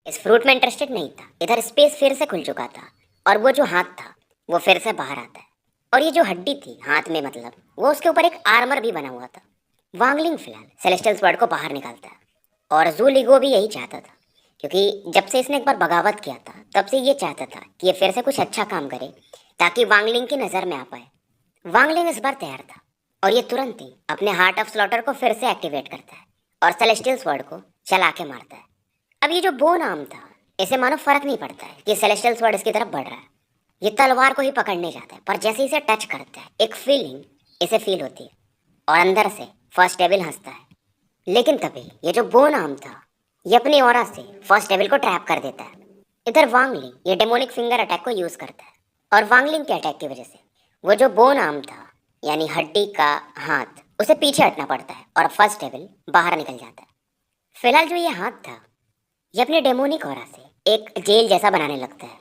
इस फ्रूट में इंटरेस्टेड नहीं था। इधर स्पेस फिर से खुल चुका था और वो जो हाथ था वो फिर से बाहर आता है। और ये जो हड्डी थी हाथ में, मतलब वो उसके ऊपर एक आर्मर भी बना हुआ था। वांगलिंग फिलहाल सेलेस्टियल स्वॉर्ड को बाहर निकालता है और जू लिगो भी यही चाहता था, क्योंकि जब से इसने एक बार बगावत किया था तब से ये चाहता था कि ये फिर से कुछ अच्छा काम करे ताकि वांगलिंग की नज़र में आ पाए। वांगलिंग इस बार तैयार था और ये तुरंत ही अपने हार्ट ऑफ स्लॉटर को फिर से एक्टिवेट करता है और सेलेस्टियल स्वॉर्ड को चला के मारता है। अब ये जो बो नाम था, इसे मानो फर्क नहीं पड़ता है कि सेलेस्टियल स्वॉर्ड इसकी तरफ बढ़ रहा है। ये तलवार को ही पकड़ने जाता है, पर जैसे इसे टच करता है एक फीलिंग इसे फील होती है और अंदर से फर्स्ट डेविल हंसता है। लेकिन तभी ये जो बो नाम था ये अपनी ऑरा से फर्स्ट डेविल को ट्रैप कर देता है। इधर वांगलिंग ये डेमोनिक फिंगर अटैक को यूज करता है और वांगलिंग के अटैक की वजह से वो जो बो नाम था यानी हड्डी का हाथ, उसे पीछे हटना पड़ता है और फर्स्ट डेविल बाहर निकल जाता है। फिलहाल जो ये हाथ था ये अपने डेमोनिक ऑरा से एक जेल जैसा बनाने लगता है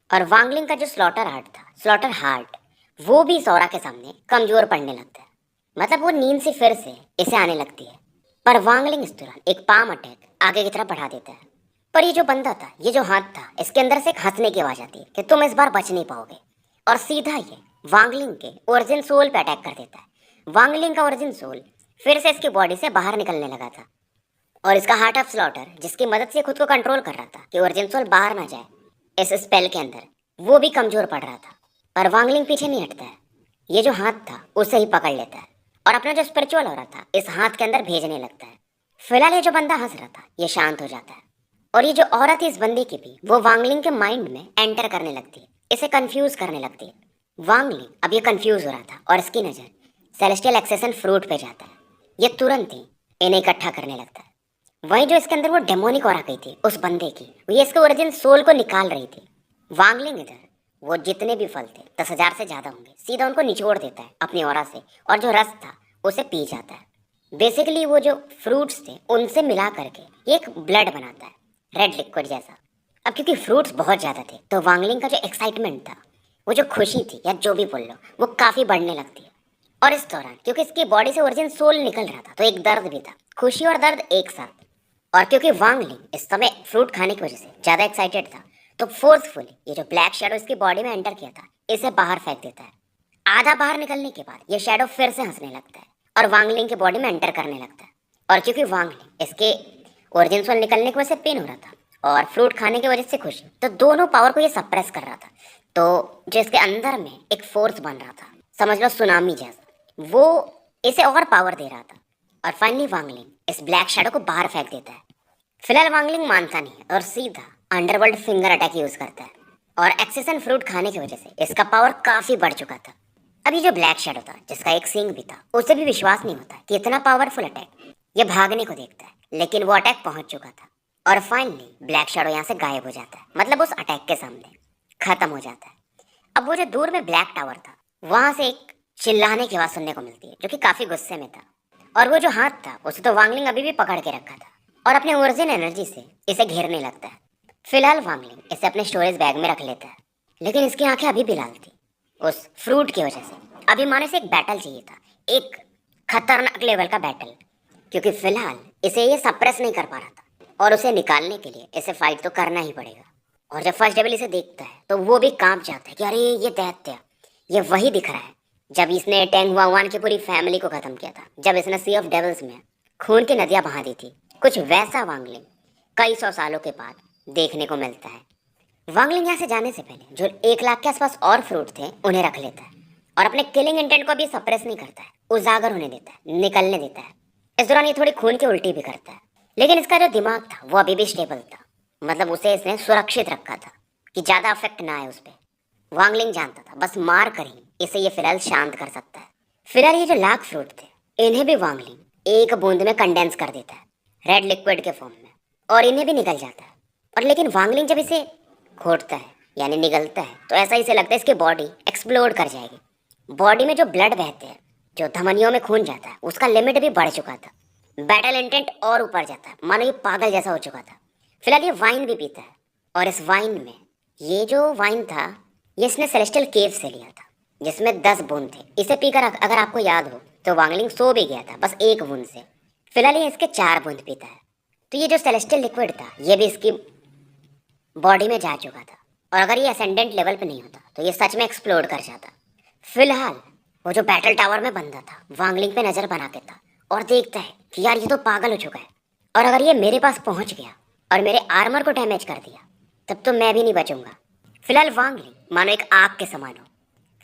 और वांगलिंग का जो स्लॉटर हार्ट था, स्लॉटर हार्ट, वो भी इस ऑरा के सामने कमजोर पड़ने लगता है। मतलब वो नींद से फिर से इसे आने लगती है। पर वांगलिंग इस दौरान एक पाम अटैक आगे की तरफ बढ़ा देता है। पर ये जो बंदा था, ये जो हाथ था, इसके अंदर से एक हंसने की आवाज आती है कि तुम इस बार बच नहीं पाओगे, और सीधा ये वांगलिंग के ओरिजिन सोल पे अटैक कर देता है। वांगलिंग का ओरिजिन सोल फिर से इसकी बॉडी से बाहर निकलने लगा था और इसका हार्ट ऑफ स्लॉटर, जिसकी मदद से खुद को कंट्रोल कर रहा था कि ओरिजिन सोल बाहर ना जाए इस स्पेल के अंदर, वो भी कमजोर पड़ रहा था। पर वांगलिंग पीछे नहीं हटता है। ये जो हाथ था उसे ही पकड़ लेता है और अपना जो स्पिरिचुअल हो रहा था इस हाथ के अंदर भेजने लगता है। फिलहाल ये जो बंदा हंस रहा था ये शांत हो जाता है और ये जो औरत है इस बंदे की भी, वो वांगलिंग के माइंड में एंटर करने लगती है, इसे कंफ्यूज करने लगती है। वांगलिंग अब ये कंफ्यूज हो रहा था और इसकी नज़र सेलेस्टियल एक्सेशन फ्रूट पे जाता है। ये तुरंत ही इन्हें इकट्ठा करने लगता है। वहीं जो इसके अंदर वो डेमोनिक ऑरा गई थी उस बंदे की, वो ये इसके ओरिजिन सोल को निकाल रही थी। वांगलिंग इधर वो जितने भी फल थे 10,000 से ज़्यादा होंगे, सीधा उनको निचोड़ देता है अपनी ऑरा से और जो रस था उसे पी जाता है। बेसिकली वो जो फ्रूट्स थे उनसे मिला करके एक ब्लड बनाता है, रेड लिक्विड जैसा। अब क्योंकि फ्रूट्स बहुत ज़्यादा थे तो वांगलिंग का जो एक्साइटमेंट था, वो जो खुशी थी या जो भी बोल लो, वो काफ़ी बढ़ने लगती है। और इस दौरान क्योंकि इसकी बॉडी से ओरिजिन सोल निकल रहा था तो एक दर्द भी था, खुशी और दर्द एक साथ। और क्योंकि वांगलिंग इस समय फ्रूट खाने की वजह से ज़्यादा एक्साइटेड था तो फोर्सफुली ये जो ब्लैक शैडो इसकी बॉडी में एंटर किया था इसे बाहर फेंक देता है। आधा बाहर निकलने के बाद ये शैडो फिर से हंसने लगता है और वांगलिंग के बॉडी में एंटर करने लगता है। और क्योंकि वांगलिंग इसके ओरिजिन सोल निकलने की वजह से पेन हो रहा था और फ्रूट खाने की वजह से खुशी, तो दोनों पावर को ये सप्रेस कर रहा था। तो जो इसके अंदर में एक फोर्स बन रहा था, समझ लो सुनामी जैसा, वो इसे और पावर दे रहा था। और फाइनली वांगलिंग इस ब्लैक शैडो को बाहर फेंक देता है। फिलहाल वांगलिंग मानता नहीं है और सीधा अंडरवर्ल्ड फिंगर अटैक यूज करता है और एक्सेसन फ्रूट खाने की वजह से इसका पावर काफी बढ़ चुका था। अभी जो ब्लैक शैडो था जिसका एक सींग भी था, उसे भी विश्वास नहीं होता कि इतना पावरफुल अटैक। ये भागने को देखता है लेकिन वो अटैक पहुंच चुका था और फाइनली ब्लैक शैडो यहाँ से गायब हो जाता है, मतलब उस अटैक के सामने खत्म हो जाता है। अब वो जो दूर में ब्लैक टावर था वहां से एक चिल्लाने की आवाज सुनने को मिलती है जो कि काफी गुस्से में था। और वो जो हाथ था उसे तो वांगलिंग अभी भी पकड़ के रखा था और अपने ओरिजिन एनर्जी से इसे घेरने लगता है। फिलहाल वांगलिंग इसे अपने स्टोरेज बैग में रख लेता है, लेकिन इसकी आंखें अभी भी लाल थी उस फ्रूट की वजह से। अभी माने से एक बैटल चाहिए था, एक खतरनाक लेवल का बैटल, क्योंकि फिलहाल इसे ये सप्रेस नहीं कर पा रहा था और उसे निकालने के लिए इसे फाइट तो करना ही पड़ेगा। और जब फर्स्ट डेविल इसे देखता है तो वो भी कांप जाता है कि अरे ये दैत्य, ये वही दिख रहा है जब इसने टेंग हुआवान की पूरी फैमिली को खत्म किया था, जब इसने सी ऑफ डेविल्स में खून की नदियां बहा दी थी। कुछ वैसा वांगलिंग कई सौ सालों के बाद देखने को मिलता है। वांगलिंग यहाँ से जाने से पहले जो 1 लाख के आसपास और फ्रूट थे उन्हें रख लेता है और अपने किलिंग इंटेंट को भी सप्रेस नहीं करता है, उजागर होने देता है, निकलने देता है। इस दौरान ये थोड़ी खून की उल्टी भी करता है, लेकिन इसका जो दिमाग था वो अभी भी स्टेबल था, मतलब उसे इसने सुरक्षित रखा था कि ज़्यादा अफेक्ट ना आए उस पर। वांगलिंग जानता था बस मार कर ही इसे ये फिलहाल शांत कर सकता है। फिलहाल ये जो लाख फ्रूट थे इन्हें भी वांगलिंग एक बूंद में कंडेंस कर देता है रेड लिक्विड के फॉर्म में और इन्हें भी निकल जाता है। और लेकिन वांगलिंग जब इसे घोटता है यानी निगलता है तो ऐसा इसे लगता है इसकी बॉडी एक्सप्लोड कर जाएगी। बॉडी में जो ब्लड बहते हैं, जो धमनियों में खून जाता है, उसका लिमिट भी बढ़ चुका था। बैटल इंटेंट और ऊपर जाता है, मानो ये पागल जैसा हो चुका था। फिलहाल ये वाइन भी पीता है और इस वाइन में, ये जो वाइन था ये इसने सेलेस्टियल केव से लिया था जिसमें 10 बूंद थे। इसे पीकर अगर आपको याद हो तो वांगलिंग सो भी गया था बस 1 बूंद से। फिलहाल ये इसके 4 बूंद पीता है। तो ये जो सेलेस्टियल लिक्विड था ये भी इसकी बॉडी में जा चुका था। और अगर ये असेंडेंट लेवल पे नहीं होता तो ये सच में एक्सप्लोड कर जाता। फिलहाल वो जो बैटल टावर में बंदा था वांगलिंग पे नजर बना के था और देखता है कि यार ये तो पागल हो चुका है, और अगर ये मेरे पास पहुंच गया और मेरे आर्मर को डैमेज कर दिया तब तो मैं भी नहीं बचूंगा। फिलहाल वांगलिंग मानो एक आग के समान हो।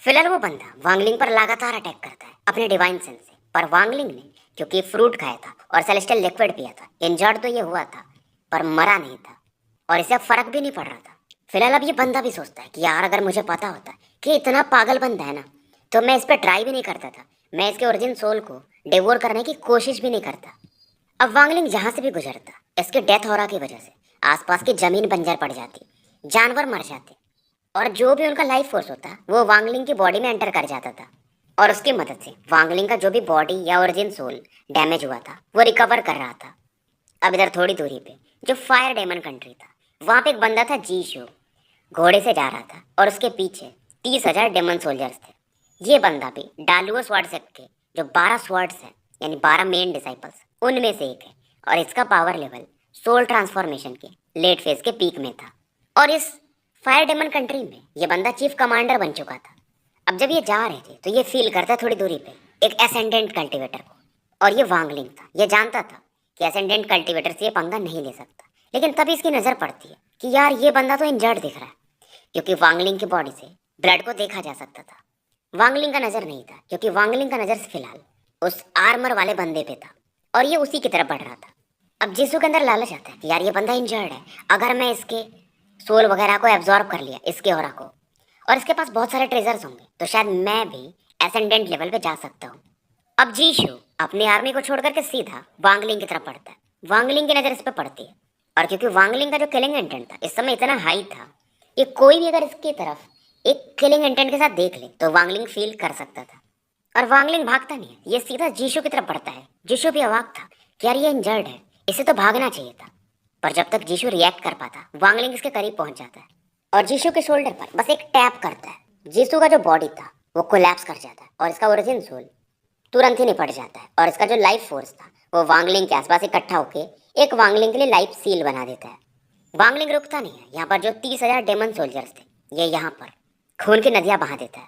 फिलहाल वो बंदा वांगलिंग पर लगातार अटैक करता है अपने डिवाइन सेंस से, पर वांगलिंग ने क्योंकि फ्रूट खाया था और सेलेस्टियल लिक्विड पिया था, इंजर्ड तो ये हुआ था पर मरा नहीं था और इसे अब फर्क भी नहीं पड़ रहा था। फिलहाल अब ये बंदा भी सोचता है कि यार अगर मुझे पता होता कि इतना पागल बंदा है ना तो मैं इस पर ट्राई भी नहीं करता था, मैं इसके ओरिजिन सोल को डिवोर करने की कोशिश भी नहीं करता। अब वांगलिंग जहाँ से भी गुजरता इसके डेथ हो की वजह से आसपास की जमीन बंजर पड़ जाती, जानवर मर जाते और जो भी उनका लाइफ फोर्स होता वो वांगलिंग की बॉडी में एंटर कर जाता था और उसकी मदद से वांगलिंग का जो भी बॉडी या ओरिजिन सोल डैमेज हुआ था वो रिकवर कर रहा था। अब इधर थोड़ी दूरी पे जो फायर डेमन कंट्री था वहाँ पे एक बंदा था जीशो, घोड़े से जा रहा था और उसके पीछे 30,000 डेमन सोल्जर्स थे। ये बंदा भी डालुओ स्वॉर्ड सेट के जो 12 स्वॉर्ड्स हैं यानी 12 मेन डिसाइपल्स उनमें से एक है और इसका पावर लेवल सोल ट्रांसफॉर्मेशन के लेट फेज के पीक में था। और इस फायर डेमन कंट्री में ये बंदा चीफ कमांडर बन चुका था। अब जब ये जा रहे थे तो ये फील करता थोड़ी दूरी पे एक एसेंडेंट कल्टिवेटर को, और ये वांगलिंग था। ये जानता था कि एसेंडेंट कल्टिवेटर से ये पंगा नहीं ले सकता, लेकिन तभी इसकी नज़र पड़ती है कि यार ये बंदा तो इंजर्ड दिख रहा है, क्योंकि वांगलिंग की बॉडी से ब्लड को देखा जा सकता था। वांगलिंग का नज़र नहीं था क्योंकि वांगलिंग का नज़र फिलहाल उस आर्मर वाले बंदे पे था और ये उसी की तरफ बढ़ रहा था। अब जिसू के अंदर लालच आता है कि यार ये बंदा इंजर्ड है, अगर मैं इसके सोल वगैरह को एब्जॉर्ब कर लिया, इसके ऑरा को, और इसके पास बहुत सारे ट्रेजर्स होंगे तो शायद मैं भी एसेंडेंट लेवल पे जा सकता हूँ। अब जीशु अपनी आर्मी को छोड़ करके सीधा वांगलिंग की तरफ बढ़ता है। वांगलिंग की नज़र इस पर पड़ती है और क्योंकि वांगलिंग का जो किलिंग इंटेंट था इस समय इतना हाई था, ये कोई भी अगर इसकी तरफ एक किलिंग इंटेंट के साथ देख ले तो वांगलिंग फील कर सकता था। और वांगलिंग भागता नहीं है, ये सीधा जीशु की तरफ बढ़ता है। जीशु भी अवाक था कि यार ये इंजर्ड है, इसे तो भागना चाहिए था, पर जब तक जीशु रिएक्ट कर पाता वांगलिंग इसके करीब पहुंच जाता है और जीशु के शोल्डर पर बस एक टैप करता है। जीशु का जो बॉडी था वो कोलैप्स कर जाता है और इसका ओरिजिन सोल तुरंत ही निपट जाता है और इसका जो लाइफ फोर्स था वो वांगलिंग के आसपास इकट्ठा होकर एक वांगलिंग के लिए लाइफ सील बना देता है। वांगलिंग रुकता नहीं है, यहाँ पर जो 30,000 डेमन सोल्जर्स थे ये यहाँ पर खून की नदियाँ बहा देता है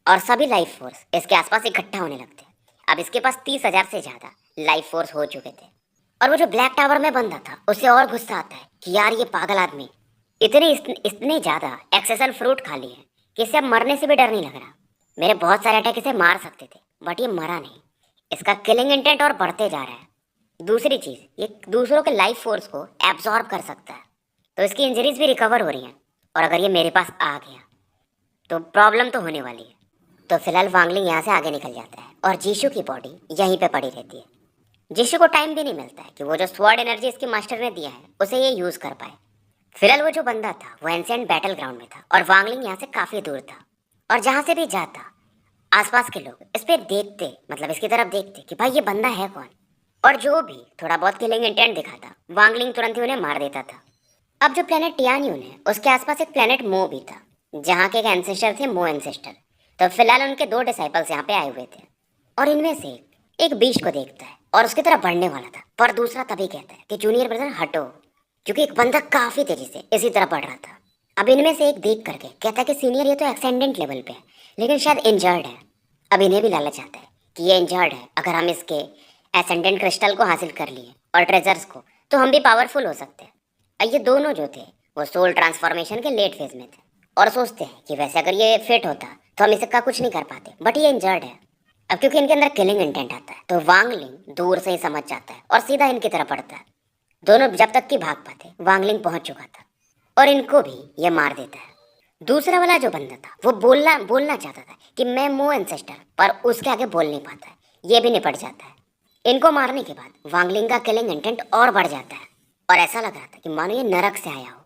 और सभी लाइफ फोर्स इसके आसपास इकट्ठा होने लगते हैं। अब इसके पास 30,000 से ज़्यादा लाइफ फोर्स हो चुके थे और वो जो ब्लैक टावर में बंदा था उसे और गुस्सा आता है कि यार ये पागल आदमी इतने ज़्यादा एक्सेसन फ्रूट खा लिए हैं कि इसे अब मरने से भी डर नहीं लग रहा। मेरे बहुत सारे अटैक इसे मार सकते थे बट ये मरा नहीं, इसका किलिंग इंटेंट और बढ़ते जा रहा है। दूसरी चीज़, ये दूसरों के लाइफ फोर्स को एब्जॉर्ब कर सकता है तो इसकी इंजरीज भी रिकवर हो रही हैं और अगर ये मेरे पास आ गया तो प्रॉब्लम तो होने वाली है। तो फिलहाल वांगलिंग यहाँ से आगे निकल जाता है और जीशु की बॉडी यहीं पे पड़ी रहती है। जीशु को टाइम भी नहीं मिलता है कि वो जो स्वॉर्ड एनर्जी इसके मास्टर ने दिया है उसे ये यूज़ कर पाए। फिलहाल वो जो बंदा था वो एंशिएंट बैटल ग्राउंड में था और वांगलिंग यहाँ से काफ़ी दूर था और जहाँ से भी जाता आसपास के लोग इस पर देखते, मतलब इसकी तरफ देखते कि भाई ये बंदा है कौन, और जो भी थोड़ा बहुत किलिंग इंटेंट दिखाता वांगलिंग तुरंत ही उन्हें मार देता था। अब जो प्लेनेट टियान्यून है उसके आसपास एक प्लेनेट मो भी था जहाँ के एक एंसेस्टर थे, मो एंसेस्टर। तो फिलहाल उनके 2 डिसाइपल्स यहाँ पे आए हुए थे और इनमें से एक बीच को देखता है और उसकी तरफ बढ़ने वाला था, पर दूसरा तभी कहता है कि जूनियर ब्रदर हटो, क्योंकि एक बंदा काफ़ी तेज़ी से इसी तरफ बढ़ रहा था। अब इनमें से एक देख करके कहता है कि सीनियर ये तो एक्सेंडेंट लेवल पे है लेकिन शायद इंजर्ड है। अब इन्हें भी लालच आता है कि ये इंजर्ड है, अगर हम इसके एसेंडेंट क्रिस्टल को हासिल कर लिए और ट्रेजर्स को तो हम भी पावरफुल हो सकते हैं। और ये दोनों जो थे वो सोल ट्रांसफॉर्मेशन के लेट फेज में थे और सोचते हैं कि वैसे अगर ये फिट होता तो हम इसका कुछ नहीं कर पाते, बट ये इंजर्ड है। अब क्योंकि इनके अंदर किलिंग इंटेंट आता है तो वांगलिंग दूर से ही समझ जाता है और सीधा इनकी तरफ बढ़ता है। दोनों जब तक कि भाग पाते वांगलिंग पहुंच चुका था और इनको भी ये मार देता है। दूसरा वाला जो बंदा था वो बोलना चाहता था कि मैं मो एंसेस्टर, पर उसके आगे बोल नहीं पाता है, ये भी निपट जाता है। इनको मारने के बाद वांगलिंग का किलिंग इंटेंट और बढ़ जाता है और ऐसा लग रहा था कि मानो ये नरक से आया हो,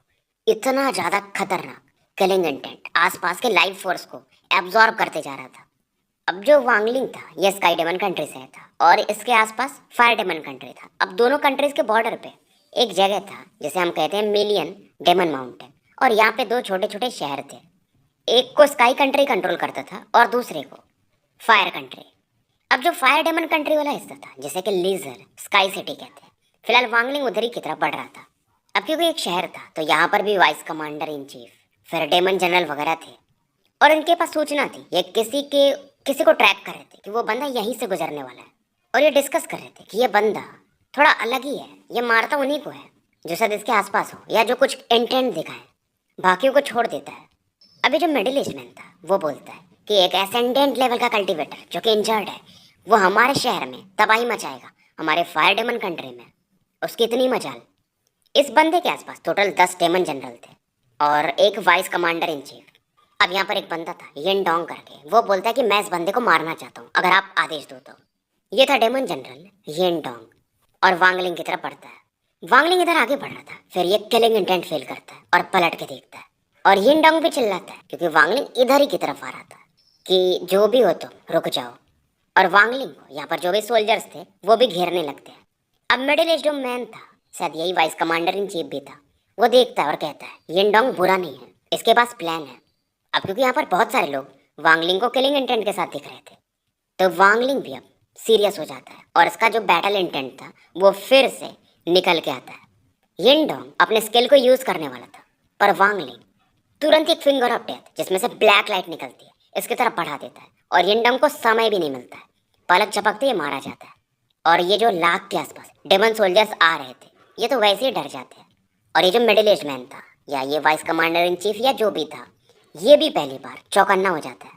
इतना ज़्यादा खतरनाक किलिंग इंटेंट आसपास के लाइफ फोर्स को एब्जॉर्ब करते जा रहा था। अब जो वांगलिंग था ये स्काई डेमन कंट्री से था और इसके आसपास फायर डेमन कंट्री था। अब दोनों कंट्रीज के बॉर्डर पे एक जगह था जिसे हम कहते हैं मिलियन डेमन माउंटेन, और यहाँ पे 2 छोटे छोटे शहर थे। एक को स्काई कंट्री कंट्रोल करता था और दूसरे को फायर कंट्री। अब जो फायर डेमन कंट्री वाला हिस्सा था जिसे कि लीजर स्काई सिटी कहते हैं, फिलहाल वांगलिंग उधर ही की तरफ बढ़ रहा था। अब क्योंकि एक शहर था तो यहाँ पर भी वाइस कमांडर इन चीफ, फिर डेमन जनरल वगैरह थे, और इनके पास सूचना थी। ये किसी को ट्रैक कर रहे थे कि वो बंदा यहीं से गुजरने वाला है, और ये डिस्कस कर रहे थे कि ये बंदा थोड़ा अलग ही है, ये मारता उन्हीं को है जो शायद इसके आसपास हो या जो कुछ इंटेंट दिखाए, बाकियों को छोड़ देता है। अभी जो मिडिल एज मैन था वो बोलता है कि एक एसेंडेंट लेवल का कल्टीवेटर जो कि इंजर्ड है वो हमारे शहर में तबाही मचाएगा, हमारे फायर डेमन कंट्री में। उसकी इतनी मजाल, इस बंदे के आसपास टोटल 10 डेमन जनरल थे और एक वाइस कमांडर इन चीफ। अब यहाँ पर एक बंदा था येन डोंग करके, वो बोलता है कि मैं इस बंदे को मारना चाहता हूँ अगर आप आदेश दो तो। ये था डेमन जनरल येन डोंग, और वांगलिंग की तरफ बढ़ता है। वांगलिंग इधर आगे बढ़ रहा था, फिर ये किलिंग इंटेंट फेल करता है और पलट के देखता है, और येन डोंग भी चिल्लाता है क्योंकि वांगलिंग इधर ही की तरफ आ रहा था कि जो भी हो तुम रुक जाओ। और वांगलिंग को यहाँ पर जो भी सोल्जर्स थे वो भी घेरने लगते हैं। अब मिडिल एज जो मैन था, शायद यही वाइस कमांडर इन चीफ भी था, वो देखता है और कहता है येन डोंग बुरा नहीं है, इसके पास प्लान है। अब क्योंकि यहाँ पर बहुत सारे लोग वांगलिंग को किलिंग इंटेंट के साथ दिख रहे थे तो वांगलिंग भी अब सीरियस हो जाता है, और इसका जो बैटल इंटेंट था वो फिर से निकल के आता है। येन डोंग अपने स्किल को यूज करने वाला था, पर वांगलिंग तुरंत एक फिंगर ऑफ डेथ जिसमें से ब्लैक लाइट निकलती है इसकी तरफ बढ़ा देता है, और येन डोंग को समय भी नहीं मिलता है, पलक झपकते ही मारा जाता है। और ये जो लाख के आसपास डेमन सोल्जर्स आ रहे थे ये तो वैसे ही डर जाते हैं, और ये जो मिडिल एज मैन था या ये वाइस कमांडर इन चीफ या जो भी था, ये भी पहली बार चौकन्ना हो जाता है।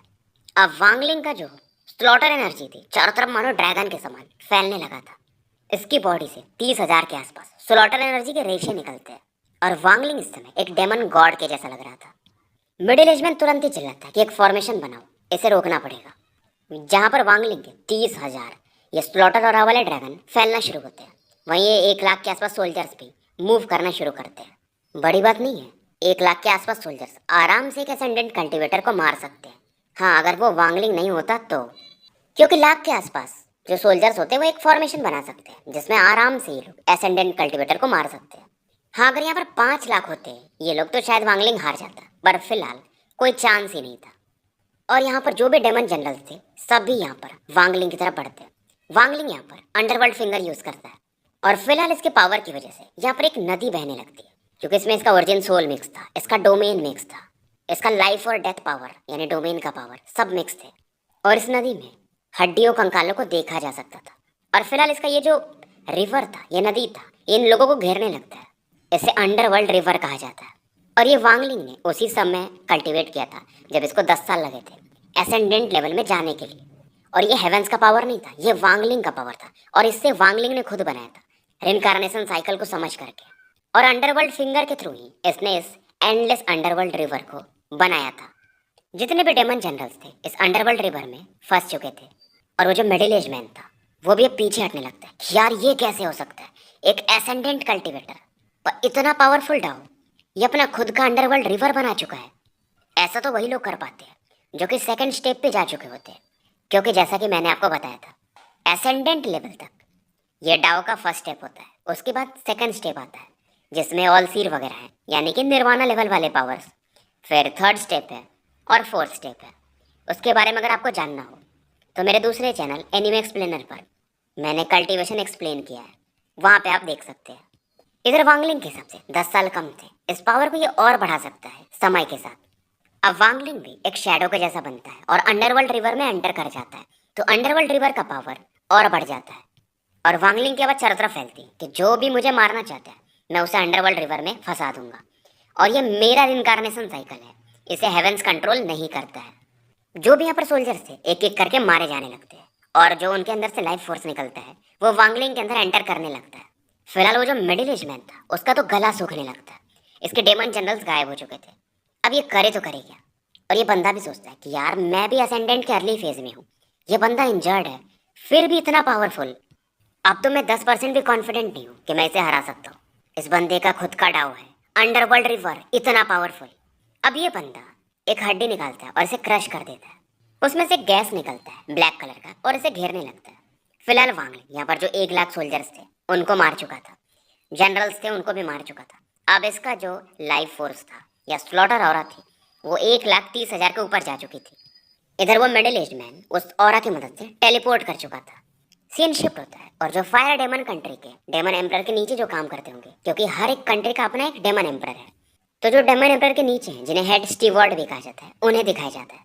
अब वांगलिंग का जो स्लॉटर एनर्जी थी चारों तरफ मानो ड्रैगन के समान फैलने लगा था। इसकी बॉडी से 30,000 के आसपास स्लॉटर एनर्जी के रेशे निकलते हैं, और वांगलिंग इस समय एक डेमन गॉड के जैसा लग रहा था। मिडिल एज मैन तुरंत ही चिल्लाता है कि एक फॉर्मेशन बनाओ, इसे रोकना पड़ेगा। जहाँ पर वांगलिंग के 30,000 ये स्लॉटर और वाले ड्रैगन फैलना शुरू होते हैं, वहीं ये 1 लाख के आसपास सोल्जर्स भी मूव करना शुरू करते हैं। बड़ी बात नहीं है, 1 लाख के आसपास सोल्जर्स आराम से एक एसेंडेंट कल्टीवेटर को मार सकते हैं। हाँ, अगर वो वांगलिंग नहीं होता तो, क्योंकि लाख के आसपास जो सोल्जर्स होते हैं वो एक फॉर्मेशन बना सकते हैं जिसमें आराम से ये लोग एसेंडेंट कल्टीवेटर को मार सकते हैं। हाँ, अगर यहाँ पर 5 लाख होते ये लोग तो शायद वांगलिंग हार जाता, पर फिलहाल कोई चांस ही नहीं था। और यहाँ पर जो भी डेमन जनरल थे सभी यहाँ पर वांगलिंग की तरफ बढ़ते हैं। वांगलिंग यहाँ पर अंडरवर्ल्ड फिंगर यूज करता है, और फिलहाल इसके पावर की वजह से यहाँ पर एक नदी बहने लगती है, क्योंकि इसमें इसका ओरिजिन सोल मिक्स था, इसका डोमेन मिक्स था, इसका लाइफ और डेथ पावर यानी डोमेन का पावर सब मिक्स थे। और इस नदी में हड्डियों कंकालों को देखा जा सकता था। और फिलहाल इसका ये जो रिवर था, ये नदी था, इन लोगों को घेरने लगता है। इसे अंडरवर्ल्ड रिवर कहा जाता है। और ये वांगलिंग ने उसी समय कल्टीवेट किया था जब इसको 10 साल लगे थे एसेंडेंट लेवल में जाने के लिए। और ये हेवेंस का पावर नहीं था, ये वांगलिंग का पावर था, और इससे वांगलिंग ने खुद बनाया था रिनकार्नेशन साइकिल को समझ करके। और अंडरवर्ल्ड फिंगर के थ्रू ही इसने इस एंडलेस अंडरवर्ल्ड रिवर को बनाया था। जितने भी डेमन जनरल्स थे इस अंडरवर्ल्ड रिवर में फंस चुके थे, और वो जो मिडिल एज मैन था वो भी अब पीछे हटने लगता है कि यार ये कैसे हो सकता है, एक एसेंडेंट कल्टीवेटर पर इतना पावरफुल डाउ, ये अपना खुद का अंडरवर्ल्ड रिवर बना चुका है। ऐसा तो वही लोग कर पाते हैं जो कि सेकंड स्टेप पे जा चुके होते हैं, क्योंकि जैसा कि मैंने आपको बताया था एसेंडेंट लेवल तक ये डाओ का फर्स्ट स्टेप होता है, उसके बाद सेकंड स्टेप आता है जिसमें ऑल सीर वगैरह है यानी कि निर्वाणा लेवल वाले पावर्स, फिर थर्ड स्टेप है और फोर्थ स्टेप है। उसके बारे में अगर आपको जानना हो तो मेरे दूसरे चैनल एनिमे एक्सप्लेनर पर मैंने कल्टीवेशन एक्सप्लेन किया है, वहाँ पे आप देख सकते हैं। इधर वांगलिंग के हिसाब से 10 साल कम थे, इस पावर को ये और बढ़ा सकता है समय के साथ। अब वांगलिंग भी एक शैडो के जैसा बनता है और अंडरवर्ल्ड रिवर में एंटर कर जाता है, तो अंडरवर्ल्ड रिवर का पावर और बढ़ जाता है। और वांगलिंग की आवाज़ चारों तरफ फैलती है कि जो भी मुझे मारना चाहता है मैं उसे अंडरवर्ल्ड रिवर में फंसा दूंगा। और ये मेरा इनकारनेशन साइकिल है, इसे हेवेंस कंट्रोल नहीं करता है। जो भी यहाँ पर सोल्जर्स थे एक एक करके मारे जाने लगते हैं, और जो उनके अंदर से लाइफ फोर्स निकलता है वो वांगलिंग के अंदर एंटर करने लगता है। फिलहाल वो जो मिडिल एज मैन था उसका तो गला सूखने लगता है, इसके डेमन जनरल्स गायब हो चुके थे। अब ये करे तो करे क्या। और ये बंदा भी सोचता है कि यार मैं भी असेंडेंट के अर्ली फेज में हूँ, ये बंदा इंजर्ड है फिर भी इतना पावरफुल। अब तो मैं 10% भी कॉन्फिडेंट नहीं हूँ कि मैं इसे हरा सकता हूँ। इस बंदे का खुद का डाव है, अंडरवर्ल्ड रिवर इतना पावरफुल। अब ये बंदा एक हड्डी निकालता है और इसे क्रश कर देता है, उसमें से गैस निकलता है ब्लैक कलर का और इसे घेरने लगता है। फिलहाल वांगलिंग यहाँ पर जो 1 लाख सोल्जर्स थे उनको मार चुका था, जनरल्स थे उनको भी मार चुका था। अब इसका जो लाइफ फोर्स था या स्लॉटर ऑरा थी वो 1,30,000 के ऊपर जा चुकी थी। इधर वो मिडिल एज मैन उस ऑरा की मदद से टेलीपोर्ट कर चुका था। सीन शिफ्ट होता है और जो फायर डेमन कंट्री के डेमन एम्परर के नीचे जो काम करते होंगे, क्योंकि हर एक कंट्री का अपना एक डेमन एम्परर है, तो जो डेमन एम्परर के नीचे हैं, जिन्हें हेड स्टीवर्ड भी कहा जाता है, उन्हें दिखाया जाता है।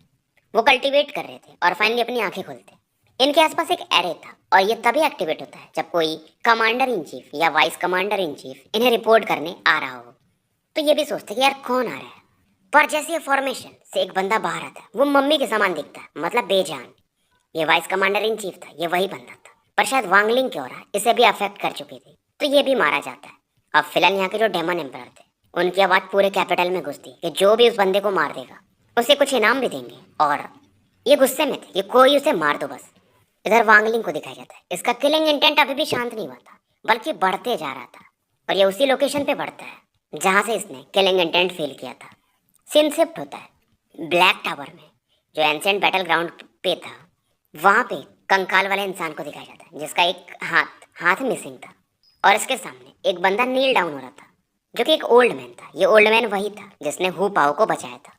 वो कल्टीवेट कर रहे थे और फाइनली अपनी आंखें खोलते। इनके आसपास एक एरे था और ये तभी एक्टिवेट होता है जब कोई कमांडर इन चीफ या वाइस कमांडर इन चीफ इन्हें रिपोर्ट करने आ रहा हो। तो ये भी सोचते कि यार कौन आ रहा है, पर जैसे ये फॉर्मेशन से एक बंदा बाहर आता है, वो मम्मी के समान दिखता है, मतलब बेजान। ये वाइस कमांडर इन चीफ था, ये वही बंदा था, पर शायद वांगलिंग की ओर इसे भी अफेक्ट कर चुकी थी, तो ये भी मारा जाता है। अब फिलहाल यहाँ के जो डेमन एम्परर थे, उनकी आवाज पूरे कैपिटल में घुसती कि जो भी उस बंदे को मार देगा उसे कुछ इनाम भी देंगे, और ये गुस्से में थे, ये कोई उसे मार दो बस। इधर वांगलिंग को दिखाया जाता है, इसका किलिंग इंटेंट अभी भी शांत नहीं हुआ था, बल्कि बढ़ते जा रहा था, और ये उसी लोकेशन पे बढ़ता है जहां से इसने किलिंग इंटेंट फेल किया था। सीन शिफ्ट होता है ब्लैक टावर में, जो एंशिएंट बैटल ग्राउंड पे था। वहां पे कंकाल वाले इंसान को दिखाया जाता है, जिसका एक हाथ मिसिंग था, और इसके सामने एक बंदा नील डाउन हो रहा था, जो कि एक ओल्ड मैन था। ये ओल्ड मैन वही था जिसने हु पाओ को बचाया था।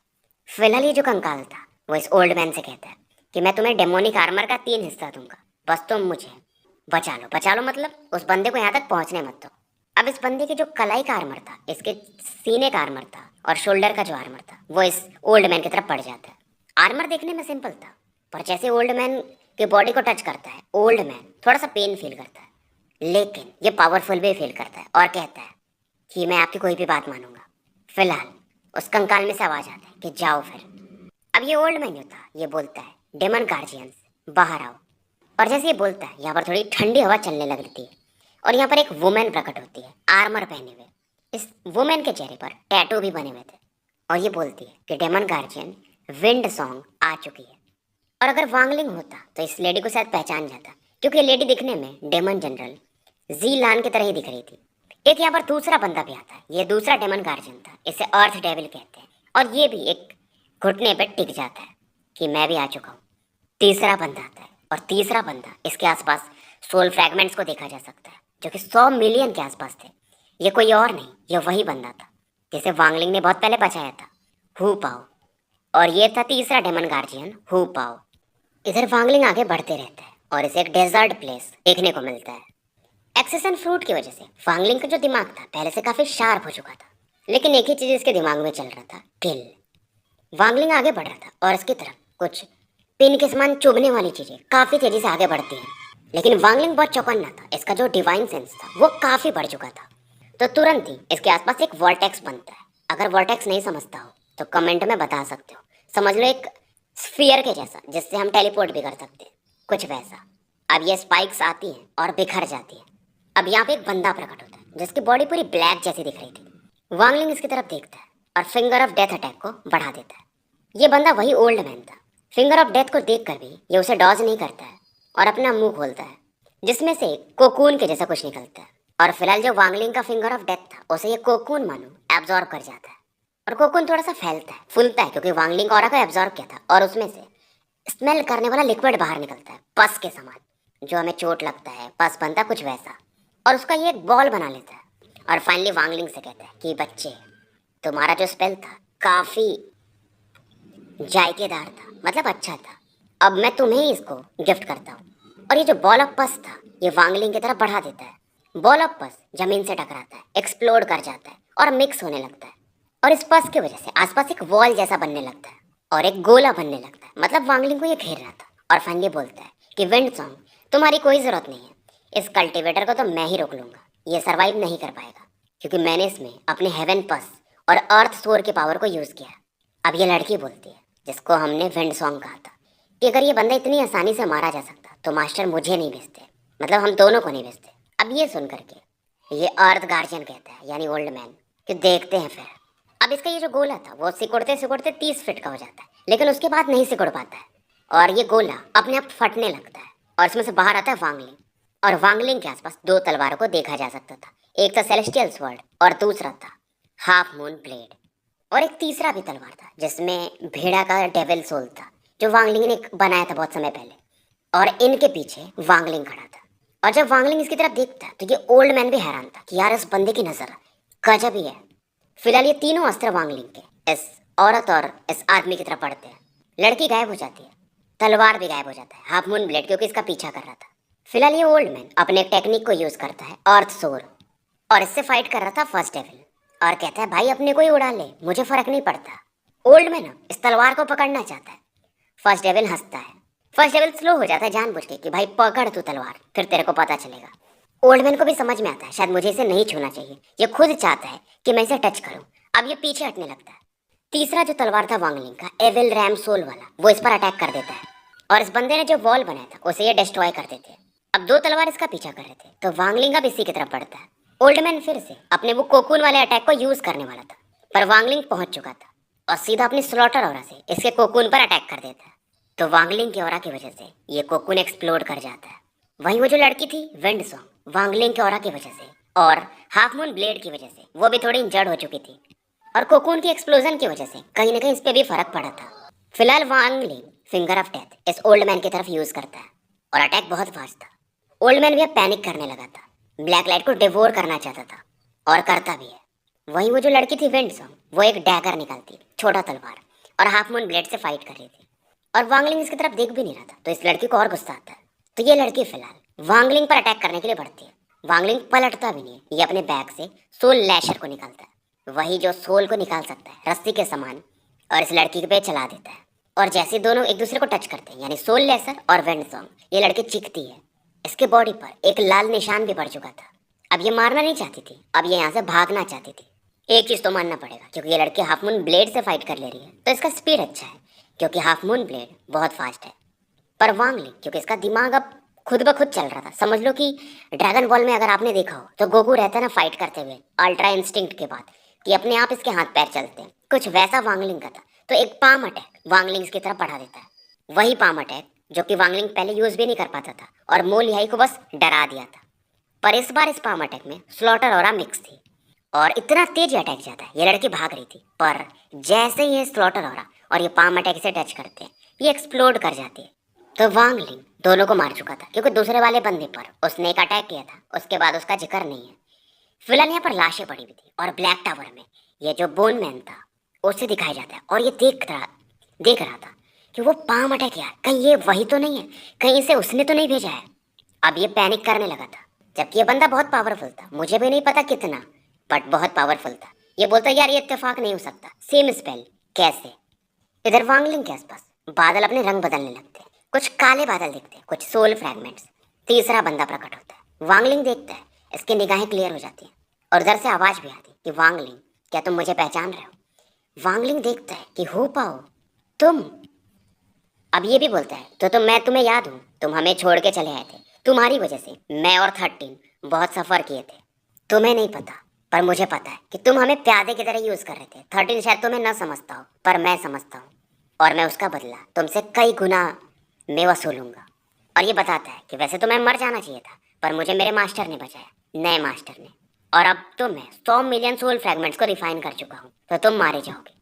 फिलहाल ये जो कंकाल था, वो इस ओल्ड मैन से कहता है कि मैं तुम्हें डेमोनिक आर्मर का 3 हिस्सा दूंगा, बस तुम मुझे बचा लो। बचा लो मतलब उस बंदे को यहाँ तक पहुँचने मत दो। अब इस बंदे के जो कलाई का आर्मर था, इसके सीने का आर्मर था, और शोल्डर का जो आर्मर था, वो इस ओल्ड मैन की तरफ पड़ जाता है। आर्मर देखने में सिंपल था, पर जैसे ओल्ड मैन के बॉडी को टच करता है, ओल्ड मैन थोड़ा सा पेन फील करता है, लेकिन ये पावरफुल भी फील करता है और कहता है कि मैं आपकी कोई भी बात मानूंगा। फिलहाल उस कंकाल में से आवाज आता है कि जाओ फिर। अब ये ओल्ड मैन जो था, ये बोलता है डेमन गार्जियंस बाहर आओ। और जैसे ये बोलता है, यहाँ पर थोड़ी ठंडी हवा चलने लगती है, और यहाँ पर एक वुमेन प्रकट होती है आर्मर पहने हुए। इस वुमेन के चेहरे पर टैटू भी बने हुए थे, और ये बोलती है कि डेमन गार्जियन विंड सॉन्ग आ चुकी है। और अगर वांगलिंग होता तो इस लेडी को शायद पहचान जाता, क्योंकि ये लेडी दिखने में डेमन जनरल जी लान की तरह ही दिख रही थी। एक यहाँ पर दूसरा बंदा भी आता है, ये दूसरा डेमन गार्जियन था, इसे अर्थ डेविल कहते हैं, और ये भी एक घुटने पर टिक जाता है कि मैं भी आ चुका हूँ। तीसरा बंदा आता है, और तीसरा बंदा, इसके आसपास सोल फ्रैगमेंट्स को देखा जा सकता है, जो कि 100 मिलियन के आसपास थे। ये कोई और नहीं, ये वही बंदा था जिसे वांगलिंग ने बहुत पहले बचाया था, हु पाओ। और ये था तीसरा डेमन गार्जियन, हु पाओ। इधर वांगलिंग आगे बढ़ते रहता है और इसे एक डेजर्ट प्लेस देखने को मिलता है। एक्सेसन फ्रूट की वजह से वांगलिंग का जो दिमाग था पहले से काफी शार्प हो चुका था, लेकिन एक ही चीज इसके दिमाग में चल रहा था, किल। वांगलिंग आगे बढ़ रहा था और इसकी तरफ कुछ पिन के समान चुभने वाली चीजें काफी तेजी से आगे बढ़ती हैं, लेकिन वांगलिंग बहुत चौकन्ना था, इसका जो डिवाइन सेंस था वो काफी बढ़ चुका था। तो तुरंत ही इसके आसपास एक वॉर्टेक्स बनता है। अगर वॉर्टेक्स नहीं समझता हो तो कमेंट में बता सकते हो। समझ लो एक स्फीयर के जैसा, जिससे हम टेलीपोर्ट भी कर सकते हैं, कुछ वैसा। अब ये स्पाइक्स आती हैं और बिखर जाती हैं। अब यहाँ पे एक बंदा प्रकट होता है जिसकी बॉडी पूरी ब्लैक जैसी दिख रही थी। वांगलिंग इसकी तरफ देखता है और फिंगर ऑफ डेथ अटैक को बढ़ा देता है। ये बंदा वही ओल्ड मैन था। फिंगर ऑफ डेथ को देखकर भी ये उसे डॉज नहीं करता है और अपना मुंह खोलता है, जिसमें से कोकून के जैसा कुछ निकलता है। और फिलहाल जो वांगलिंग का फिंगर ऑफ डेथ था, उसे ये कोकून मानो एब्जॉर्ब कर जाता है, और कोकून थोड़ा सा फैलता है, फूलता है, क्योंकि वांगलिंग ऑरा को एब्जॉर्ब किया था, और उसमें से स्मेल करने वाला लिक्विड बाहर निकलता है, पस के समान। जो हमें चोट लगता है, पस बनता है कुछ वैसा, और उसका ये एक बॉल बना लेता है। और फाइनली वांगलिंग से कहता है कि बच्चे, तुम्हारा जो स्पेल था काफी जायकेदार था, मतलब अच्छा था, अब मैं तुम्हें ही इसको गिफ्ट करता हूँ। और ये जो बॉल ऑफ पस था, ये वांगलिंग की तरफ बढ़ा देता है। बॉल ऑफ पस जमीन से टकराता है, एक्सप्लोड कर जाता है और मिक्स होने लगता है, और इस पस की वजह से आसपास एक वॉल जैसा बनने लगता है और एक गोला बनने लगता है, मतलब वांगलिंग को ये घेर रहा था। और फाइनली बोलता है कि विंड सॉन्ग, तुम्हारी कोई जरूरत नहीं है, इस कल्टिवेटर को तो मैं ही रोक लूंगा, ये सरवाइव नहीं कर पाएगा, क्योंकि मैंने इसमें अपने हेवन पस और अर्थ सोर के पावर को यूज किया। अब ये लड़की बोलती है, जिसको हमने विंड सॉन्ग कहा था, कि अगर ये बंदा इतनी आसानी से मारा जा सकता तो मास्टर मुझे नहीं भेजते, मतलब हम दोनों को नहीं भेजते। अब ये सुन करके ये अर्थ गार्जियन कहता है, यानी ओल्ड मैन, कि देखते हैं फिर। अब इसका ये जो गोला था वो सिकुड़ते सिकुड़ते 30 फीट का हो जाता है, लेकिन उसके बाद नहीं सिकुड़ पाता है, और ये गोला अपने आप फटने लगता है, और इसमें से बाहर आता है वांगलिंग। और वांगलिंग के आसपास 2 तलवारों को देखा जा सकता था, एक था सेलेस्टियल स्वॉर्ड और दूसरा था हाफ मून ब्लेड। और एक तीसरा भी तलवार था जिसमें भेड़ा का डेविल सोल था, जो वांगलिंग ने बनाया था बहुत समय पहले, और इनके पीछे वांगलिंग खड़ा था। और जब वांगलिंग इसकी तरफ देखता है तो ये ओल्ड मैन भी हैरान था कि यार इस बंदे की नजर गजब ही है। फिलहाल ये तीनों अस्त्र वांगलिंग के इस औरत और इस आदमी की तरफ पड़ते हैं। लड़की गायब हो जाती है, तलवार भी गायब हो जाता है, हाफ मून ब्लेड क्योंकि इसका पीछा कर रहा था। फिलहाल ये ओल्ड मैन अपने एक टेक्निक को यूज करता है, अर्थ सोर, और इससे फाइट कर रहा था फर्स्ट डेविल, और कहता है भाई अपने को ही उड़ा ले, मुझे फर्क नहीं पड़ता। ओल्ड मैन इस तलवार को पकड़ना चाहता है। फर्स्ट डेविल हंसता है। फर्स्ट डेविल स्लो हो जाता है जानबूझ के कि भाई पकड़ तू तलवार, फिर तेरे को पता चलेगा। ओल्ड मैन को भी समझ में आता है शायद मुझे इसे नहीं छूना चाहिए, ये खुद चाहता है कि मैं इसे टच करूं। अब ये पीछे हटने लगता है। तीसरा जो तलवार था वांगलिंग का, एविल रैम सोल वाला, वो इस पर अटैक कर देता है, और इस बंदे ने जो वॉल बनाया था उसे ये डिस्ट्रॉय कर देते हैं। अब दो तलवार इसका पीछा कर रहे थे, तो वांगलिंग अब इसी की तरफ बढ़ता है। ओल्ड मैन फिर से अपने वो कोकून वाले अटैक को यूज करने वाला था, पर वांगलिंग पहुंच चुका था और सीधा अपनी स्लॉटर ऑरा से इसके कोकून पर अटैक कर देता है। तो वांगलिंग की ऑरा की वजह से ये कोकून एक्सप्लोड कर जाता है। वहीं वो जो लड़की थी विंड सॉन्ग, वांगलिंग की ऑरा की वजह से और हाफ मून ब्लेड की वजह से वो भी थोड़ी इंजर्ड हो चुकी थी, और कोकून की एक्सप्लोजन की वजह से कहीं ना कहीं इस पे भी फर्क पड़ा था। फिलहाल वांगलिंग फिंगर ऑफ डेथ इस ओल्ड मैन की तरफ यूज करता है, और अटैक बहुत फास्ट था। ओल्ड मैन भी अब पैनिक करने लगा था, ब्लैक लाइट को डिवोर करना चाहता था, और करता भी है। वहीं वो जो लड़की थी विंड सॉन्ग, वो एक डैगर निकालती, छोटा तलवार, और हाफ मून ब्लेड से फाइट कर रही थी, और वांगलिंग इसकी तरफ देख भी नहीं रहा था, तो इस लड़की को और गुस्सा आता है। तो ये लड़की फिलहाल वांगलिंग पर अटैक करने के लिए बढ़ती है। वांगलिंग पलटता भी नहीं है, ये अपने बैग से सोल लैशर को निकालता है, वही जो सोल को निकाल सकता है रस्सी के समान, और इस लड़की पे चला देता है। और जैसे दोनों एक दूसरे को टच करते हैं, यानी सोल लेसर और विंड सॉन्ग, ये लड़की चीखती है। इसके बॉडी पर एक लाल निशान भी पड़ चुका था। अब ये मारना नहीं चाहती थी, अब ये यहाँ से भागना चाहती थी। एक चीज तो मानना पड़ेगा, क्योंकि ये लड़की हाफ मून ब्लेड से फाइट कर ले रही है, तो इसका स्पीड अच्छा है, क्योंकि हाफ मून ब्लेड बहुत फास्ट है। पर वांगलिंग क्योंकि इसका दिमाग अब खुद ब खुद चल रहा था, समझ लो कि ड्रैगन बॉल में अगर आपने देखा हो तो गोकू रहता है ना फाइट करते हुए अल्ट्रा इंस्टिंक्ट के बाद, कि अपने आप इसके हाथ पैर चलते हैं, कुछ वैसा वांगलिंग का था। तो एक पाम अटैक वांगलिंग की तरफ बढ़ा देता है, वही पाम अटैक जो कि वांगलिंग पहले यूज भी नहीं कर पाता था, और मो लिहाई को बस डरा दिया था। पर इस बार इस पाम अटैक में स्लॉटर और मिक्स थी, और इतना तेज अटैक जाता है। ये लड़की भाग रही थी, पर जैसे ही ये स्लॉटर और ये पाम अटैक से टच करते हैं, ये एक्सप्लोड कर जाती है। तो वांगलिंग दोनों को मार चुका था, क्योंकि दूसरे वाले बंदे पर उसने एक अटैक किया था, उसके बाद उसका जिक्र नहीं है। फिलहाल यहाँ पर लाशें पड़ी हुई थी, और ब्लैक टावर में ये जो बोन मैन था उसे दिखाया जाता है, और ये देख रहा था कि वो पाम अटैक यार, कहीं ये वही तो नहीं है, कहीं इसे उसने तो नहीं भेजा है। अब ये पैनिक करने लगा था, जबकि ये बंदा बहुत पावरफुल था, मुझे भी नहीं पता कितना, बट बहुत पावरफुल था। ये बोलता यार ये इत्तेफाक नहीं हो सकता, सेम स्पेल कैसे। इधर वांगलिंग के आसपास बादल अपने रंग बदलने लगते हैं, कुछ काले बादल दिखते हैं, कुछ सोल फ्रैगमेंट्स। तीसरा बंदा प्रकट होता है, वांगलिंग देखता है, इसकी निगाहें क्लियर हो जाती हैं, और उधर से आवाज भी आती कि वांगलिंग क्या तुम मुझे पहचान रहे हो। वांगलिंग देखता है कि हो पाओ तुम। अब ये भी बोलता है तो मैं तुम्हें याद हूँ, तुम हमें छोड़ के चले आए थे, तुम्हारी वजह से मैं और 13 बहुत सफर किए थे। तुम्हें नहीं पता, पर मुझे पता है कि तुम हमें प्यादे की तरह यूज कर रहे थे। 13 शायद तुम्हें न समझता हो, पर मैं समझता हूँ, और मैं उसका बदला तुमसे कई गुना में वसूलूंगा। और ये बताता है कि वैसे तो मैं मर जाना चाहिए था, पर मुझे मेरे मास्टर ने बचाया, नए मास्टर ने, और अब तो मैं 100 मिलियन सोल फ्रैगमेंट्स को रिफाइन कर चुका हूँ, तो तुम मारे जाओगे,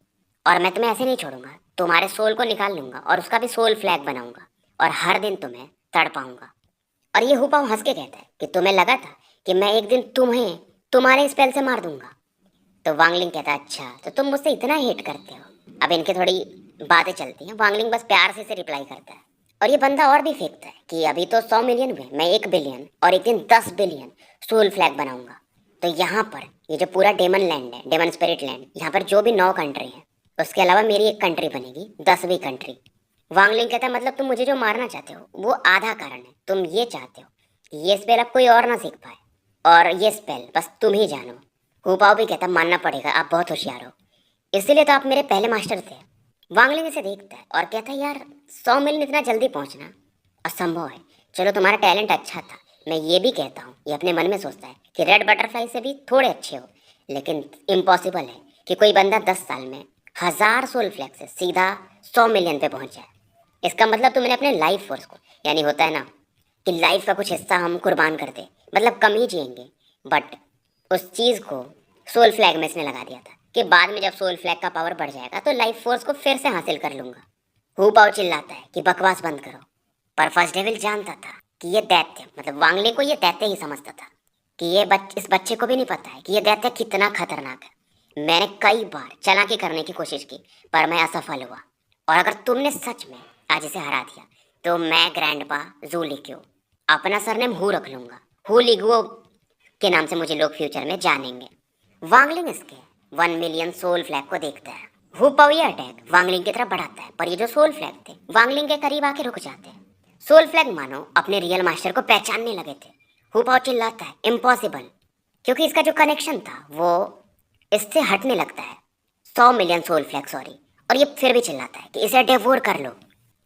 और मैं तुम्हें ऐसे नहीं छोड़ूंगा, तुम्हारे सोल को निकाल लूंगा और उसका भी सोल फ्लैग बनाऊंगा, और हर दिन तुम्हें तड़ पाऊंगा। और ये हुपाऊ हंस के कहता है कि तुम्हें लगा था कि मैं एक दिन तुम्हें तुम्हारे स्पेल से मार दूंगा। तो वांगलिंग कहता है अच्छा तो तुम मुझसे इतना हेट करते हो। अब इनके थोड़ी बातें चलती हैं, वांगलिंग बस प्यार से इसे रिप्लाई करता है, और ये बंदा और भी फेंकता है कि अभी तो 100 मिलियन हुए, मैं 1 बिलियन और एक दिन 10 बिलियन सोल फ्लैग बनाऊंगा। तो यहाँ पर ये जो पूरा डेमन लैंड है, डेमन स्पिरिट लैंड, यहाँ पर जो भी 9 कंट्री हैं, उसके अलावा मेरी एक कंट्री बनेगी, 10वीं कंट्री। वांगलिंग कहता है मतलब तुम मुझे जो मारना चाहते हो वो आधा कारण है, तुम ये चाहते हो कि ये स्पेल अब कोई और ना सीख पाए, और ये स्पेल बस तुम ही जानो। हुपाओ भी कहता मानना पड़ेगा, आप बहुत होशियार हो, इसीलिए तो आप मेरे पहले मास्टर थे। वांगलिंग इसे देखता है और कहता है यार 100 मिलियन इतना जल्दी पहुंचना असंभव है। चलो तुम्हारा टैलेंट अच्छा था, मैं ये भी कहता हूँ, ये अपने मन में सोचता है कि रेड बटरफ्लाई से भी थोड़े अच्छे हो, लेकिन इम्पॉसिबल है कि कोई बंदा 10 साल में 1000 सोल फ्लैग से सीधा 100 मिलियन पे पहुंच जाए। इसका मतलब तुमने अपने लाइफ फोर्स को, यानी होता है ना कि लाइफ का कुछ हिस्सा हम कुर्बान कर दे, मतलब कम ही जिएंगे, बट उस चीज़ को सोल फ्लैग में इसने लगा दिया था कि बाद में जब सोल फ्लैग का पावर बढ़ जाएगा तो लाइफ फोर्स को फिर से हासिल कर लूंगा। हु पाओ चिल्लाता है कि बकवास बंद करो, पर फर्स्ट डेविल जानता था कि ये दैत्य, मतलब वांगले को ये दैत्य ही समझता था, कि ये इस बच्चे को भी नहीं पता है कि ये दैत्य कितना खतरनाक है। मैंने कई बार चालाकी करने की कोशिश की, पर मैं असफल हुआ, और अगर तुमने सच में आज इसे हरा दिया तो मैं ग्रैंडपा ज़ूलिक्यो अपना सरनेम हु रख लूंगा। हु लिगुओ के नाम से मुझे लोग फ्यूचर में जानेंगे। वांगलिंग इसके 1 मिलियन सोल फ्लैग को देखता है। हु पाओ ये अटैक वांगलिंग की तरफ बढ़ाता है, पर ये जो सोल फ्लैग थे वांगलिंग के करीब आके रुक जाते हैं। सोल फ्लैग मानो अपने रियल मास्टर को पहचानने लगे थे। हु पाओ चिल्लाता है इम्पॉसिबल, क्योंकि इसका जो कनेक्शन था वो इससे हटने लगता है। 100 मिलियन सोल फ्लैग सॉरी, और ये फिर भी चिल्लाता है कि इसे डिवोर कर लो।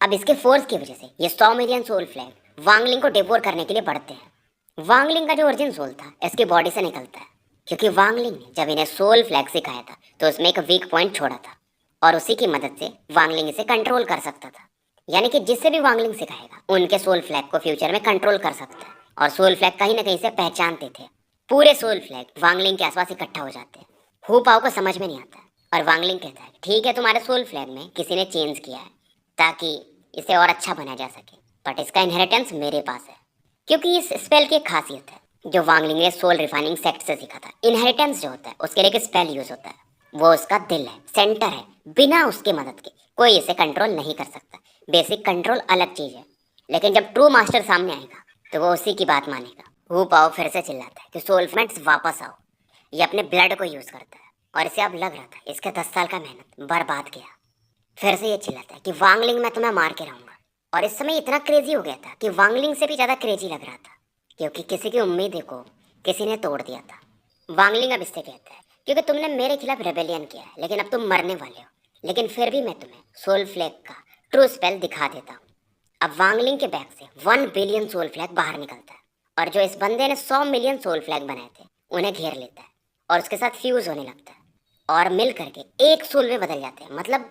अब इसके फोर्स की वजह से ये 100 मिलियन सोल फ्लैग वांगलिंग को डिवोर करने के लिए बढ़ते हैं। वांगलिंग का जो ओरिजिन सोल था इसकी बॉडी से निकलता है, क्योंकि वांगलिंग ने जब इन्हें सोल फ्लैग सिखाया था तो उसमें एक वीक पॉइंट छोड़ा था, और उसी की मदद से वांगलिंग इसे कंट्रोल कर सकता था। यानी कि जिससे भी वांगलिंग सिखाएगा उनके सोल फ्लैग को फ्यूचर में कंट्रोल कर सकता है, और सोल फ्लैग कहीं ना कहीं से पहचानते थे। पूरे सोल फ्लैग वांगलिंग के आसपास इकट्ठा हो जाते हैं। हु पाओ को समझ में नहीं आता है, और वांगलिंग कहता है ठीक है तुम्हारे सोल फ्लैग में किसी ने चेंज किया है ताकि इसे और अच्छा बनाया जा सके, बट इसका इनहेरिटेंस मेरे पास है। क्योंकि इस स्पेल की एक खासियत है जो वांगलिंग ने सोल रिफाइनिंग सेक्ट से सीखा था। इनहेरिटेंस जो होता है उसके लिए एक स्पेल यूज होता है, वो उसका दिल है, सेंटर है। बिना उसके मदद के कोई इसे कंट्रोल नहीं कर सकता। बेसिक कंट्रोल अलग चीज है, लेकिन जब ट्रू मास्टर सामने आएगा तो वो उसी की बात मानेगा। हु पाओ फिर से चिल्लाता है कि सोल फ्रेंड्स वापस आओ। ये अपने ब्लड को यूज करता है, और इसे अब लग रहा था इसका 10 साल का मेहनत बर्बाद किया। फिर से ये चिल्लाता है कि वांगलिंग मैं तुम्हें मार के रहूंगा। और इस समय इतना क्रेजी हो गया था कि वांगलिंग से भी ज्यादा क्रेजी लग रहा था, क्योंकि किसी की उम्मीद को किसी ने तोड़ दिया था। वांगलिंग अब इससे कहता है क्योंकि तुमने मेरे खिलाफ रेबेलियन किया है, लेकिन अब तुम मरने वाले हो, लेकिन फिर भी मैं तुम्हें सोल फ्लैग का ट्रू स्पेल दिखा देता हूँ। अब वांगलिंग के बैग से 1 बिलियन सोल फ्लैग बाहर निकलता है, और जो इस बंदे ने 100 मिलियन सोल फ्लैग बनाए थे उन्हें घेर लेता है, और उसके साथ फ्यूज होने लगता है, और मिल करके एक सोल में बदल जाते हैं। मतलब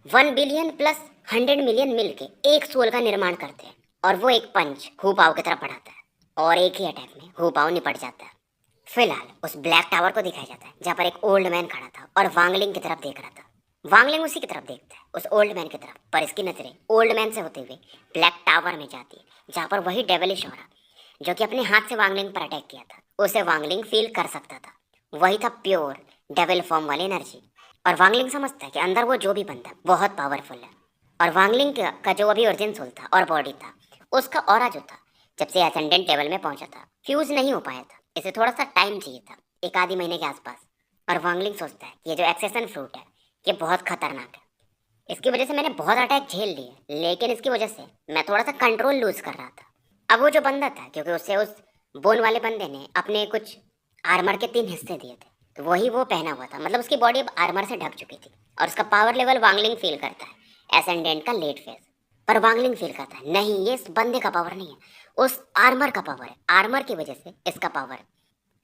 1 बिलियन प्लस 100 मिलियन मिल के एक सोल का निर्माण करते हैं, और वो एक पंच हु पाओ की तरफ बढ़ाता है, और एक ही अटैक में हु पाओ निपट जाता है। फिलहाल उस ब्लैक टावर को दिखाया जाता है जहाँ पर एक ओल्ड मैन खड़ा था और वांगलिंग की तरफ देख रहा था। वांगलिंग उसी की तरफ देखता है, उस ओल्ड मैन की तरफ, पर इसकी नजरें ओल्ड मैन से होते हुए ब्लैक टावर में जाती है, जहाँ पर वही डेविलिश ऑरा जो कि अपने हाथ से वांगलिंग पर अटैक किया था उसे वांगलिंग फील कर सकता था। वही था प्योर डेविल फॉर्म वाली एनर्जी। और वांगलिंग समझता है कि अंदर वो जो भी बनता है बहुत पावरफुल है। और वांगलिंग का जो अभी ओरिजिन सोल था और बॉडी था, उसका ऑरा जो था जब से एसेंडेंट लेवल में पहुंचा था फ्यूज नहीं हो पाया था। इसे थोड़ा सा टाइम चाहिए था, एक आधी महीने के आसपास। और वांगलिंग सोचता है कि ये जो एक्सेसन फ्रूट है ये बहुत खतरनाक है। इसकी वजह से मैंने बहुत अटैक झेल लिए, लेकिन इसकी वजह से मैं थोड़ा सा कंट्रोल लूज कर रहा था। अब वो जो बंदा था, क्योंकि उससे उस बोन वाले बंदे ने अपने कुछ आर्मर के 3 हिस्से दिए थे, तो वही वो पहना हुआ था। मतलब उसकी बॉडी अब आर्मर से ढक चुकी थी, और उसका पावर लेवल वांगलिंग फील करता है एसेंडेंट का लेट फेज। पर वांगलिंग फील करता है नहीं, ये इस बंदे का पावर नहीं है, उस आर्मर का पावर है। आर्मर की वजह से इसका पावर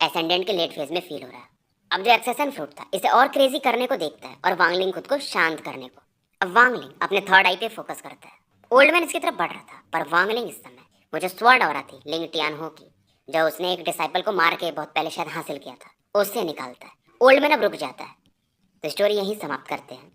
एसेंडेंट के लेट फेज में फील हो रहा है। अब जो एक्सेसन फ्रूट था इसे और क्रेजी करने को देखता है, और वांगलिंग खुद को शांत करने को। अब वांगलिंग अपने थर्ड आई पे फोकस करता है। ओल्ड मैन इसकी तरफ बढ़ रहा था, पर वांगलिंग इस समय वो जो स्वॉर्ड ऑरा थी लिंग टियान हो की, जो उसने एक डिसाइपल को मार के बहुत पहले शायद हासिल किया था, उससे निकालता है। ओल्ड मैन अब रुक जाता है। तो स्टोरी यहीं समाप्त करते हैं।